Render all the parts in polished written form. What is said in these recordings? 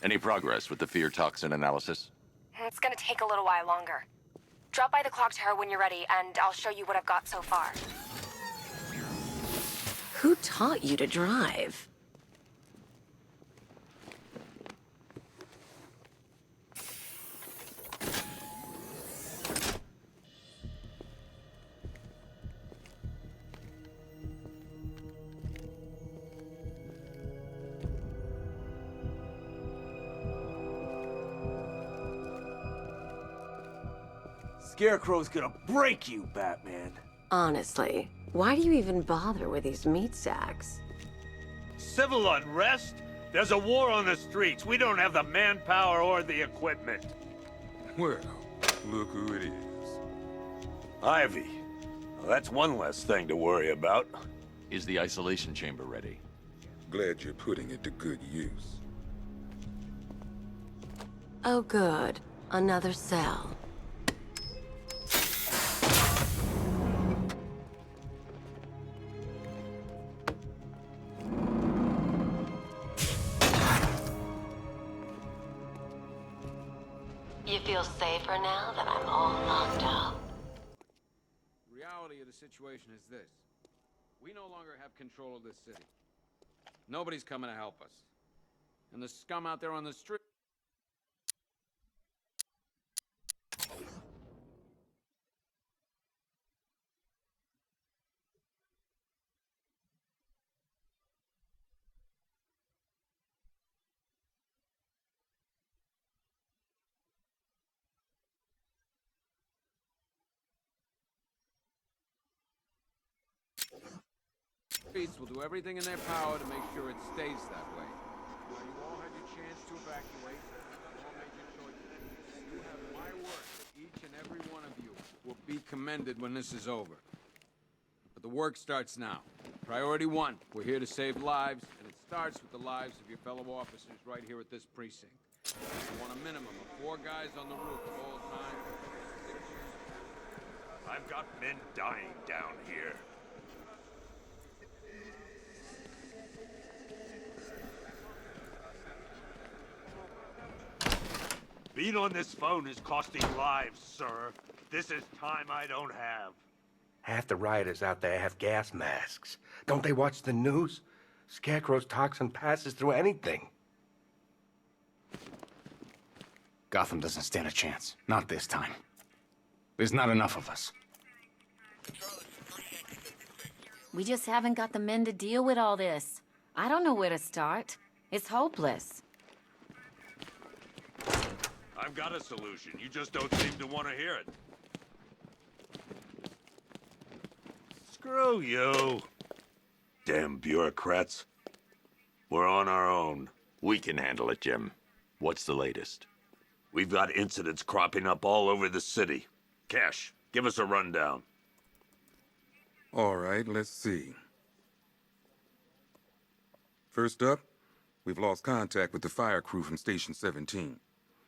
Any progress with the fear toxin analysis? It's gonna take a little while longer. Drop by the clock tower when you're ready, and I'll show you what I've got so far. Who taught you to drive? Scarecrow's gonna break you, Batman. Honestly, why do you even bother with these meat sacks? Civil unrest? There's a war on the streets. We don't have the manpower or the equipment. Well, look who it is. Ivy. Well, that's one less thing to worry about. Is the isolation chamber ready? Glad you're putting it to good use. Oh good, another cell. You feel safer now that I'm all locked up? The reality of the situation is this. We no longer have control of this city. Nobody's coming to help us. And the scum out there on the street... will do everything in their power to make sure it stays that way. Now, you all had your chance to evacuate. All made your choices. You have my word that each and every one of you will be commended when this is over. But the work starts now. Priority 1, we're here to save lives, and it starts with the lives of your fellow officers right here at this precinct. You want a minimum of 4 guys on the roof at all times. I've got men dying down here. Being on this phone is costing lives, sir. This is time I don't have. Half the rioters out there have gas masks. Don't they watch the news? Scarecrow's toxin passes through anything. Gotham doesn't stand a chance. Not this time. There's not enough of us. We just haven't got the men to deal with all this. I don't know where to start. It's hopeless. I've got a solution. You just don't seem to want to hear it. Screw you. Damn bureaucrats. We're on our own. We can handle it, Jim. What's the latest? We've got incidents cropping up all over the city. Cash, give us a rundown. All right, let's see. First up, we've lost contact with the fire crew from Station 17.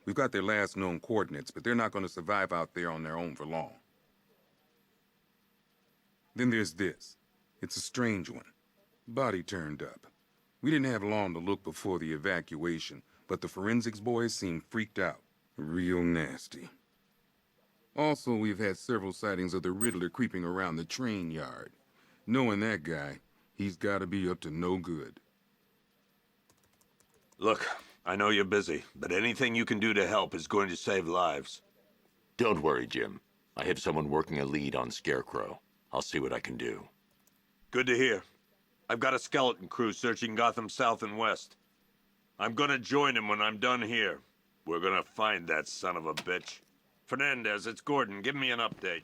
We've got their last known coordinates, but they're not going to survive out there on their own for long. Then there's this. It's a strange one. Body turned up. We didn't have long to look before the evacuation, but the forensics boys seemed freaked out. Real nasty. Also, we've had several sightings of the Riddler creeping around the train yard. Knowing that guy, he's got to be up to no good. Look, I know you're busy, but anything you can do to help is going to save lives. Don't worry, Jim. I have someone working a lead on Scarecrow. I'll see what I can do. Good to hear. I've got a skeleton crew searching Gotham South and West. I'm gonna join him when I'm done here. We're gonna find that son of a bitch. Fernandez, it's Gordon. Give me an update.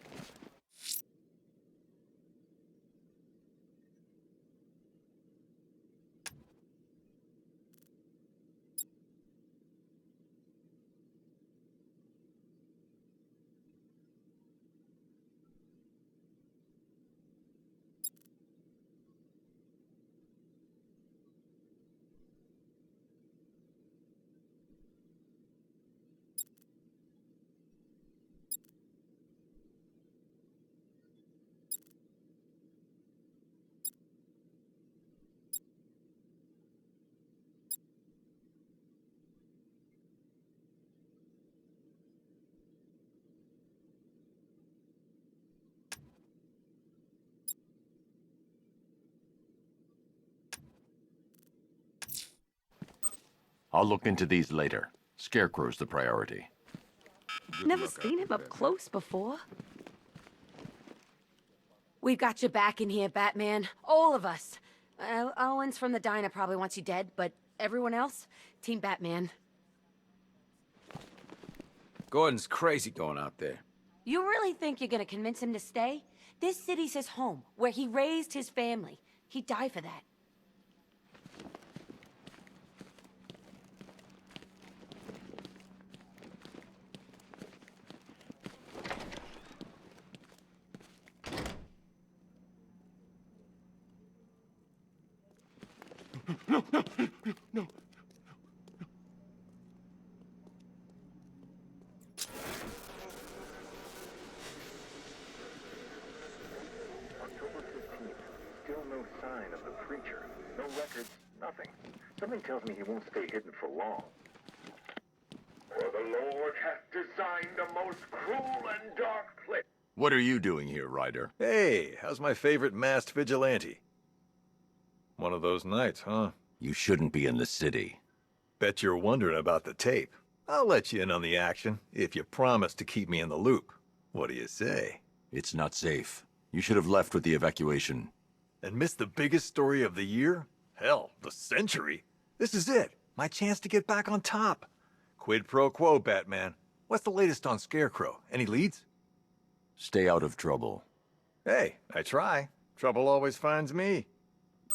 I'll look into these later. Scarecrow's the priority. Never seen him up close before. We've got your back in here, Batman. All of us. Owens from the diner probably wants you dead, but everyone else, Team Batman. Gordon's crazy going out there. You really think you're gonna convince him to stay? This city's his home, where he raised his family. He'd die for that. October 15th. Still no sign of the preacher. No records, nothing. Something tells me he won't stay hidden for long. For the Lord hath designed a most cruel and dark place. What are you doing here, Ryder? Hey, how's my favorite masked vigilante? One of those nights, huh? You shouldn't be in the city. Bet you're wondering about the tape. I'll let you in on the action if you promise to keep me in the loop. What do you say? It's not safe. You should have left with the evacuation. And missed the biggest story of the year? Hell, the century. This is it. My chance to get back on top. Quid pro quo, Batman. What's the latest on Scarecrow? Any leads? Stay out of trouble. Hey, I try. Trouble always finds me.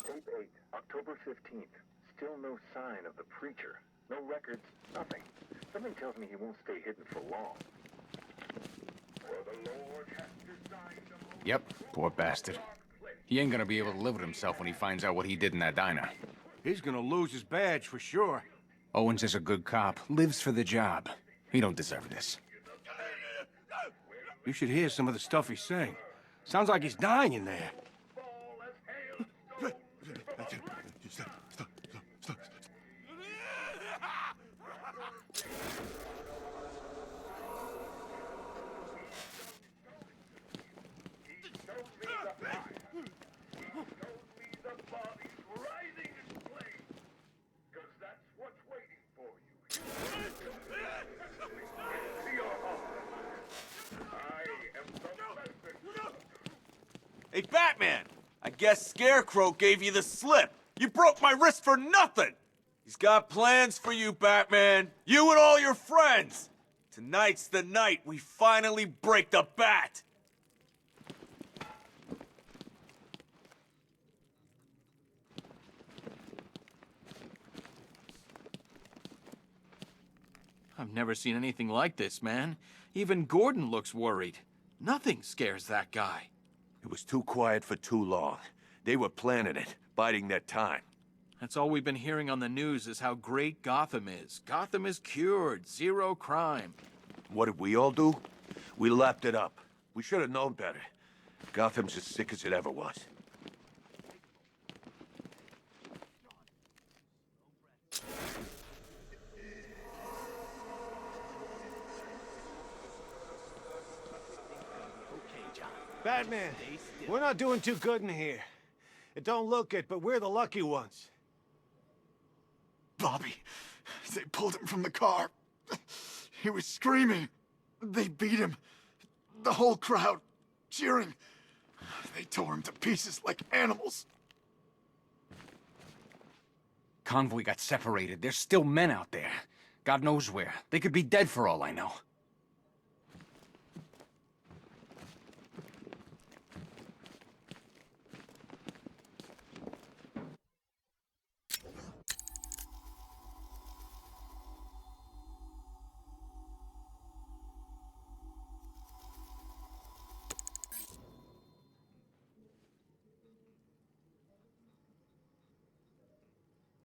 Tape 8, October 15th. Still no sign of the preacher. No records, nothing. Something tells me he won't stay hidden for long. For the Lord hath designed a most Yep, poor bastard. He ain't gonna be able to live with himself when he finds out what he did in that diner. He's gonna lose his badge for sure. Owens is a good cop, lives for the job. He don't deserve this. You should hear some of the stuff he's saying. Sounds like he's dying in there. Hey, Batman! I guess Scarecrow gave you the slip. You broke my wrist for nothing! He's got plans for you, Batman. You and all your friends. Tonight's the night we finally break the bat. I've never seen anything like this, man. Even Gordon looks worried. Nothing scares that guy. It was too quiet for too long. They were planning it, biding their time. That's all we've been hearing on the news is how great Gotham is. Gotham is cured, zero crime. What did we all do? We lapped it up. We should have known better. Gotham's as sick as it ever was. Batman, we're not doing too good in here. It don't look it, but we're the lucky ones. Bobby, they pulled him from the car. He was screaming. They beat him. The whole crowd, cheering. They tore him to pieces like animals. Convoy got separated. There's still men out there. God knows where. They could be dead for all I know.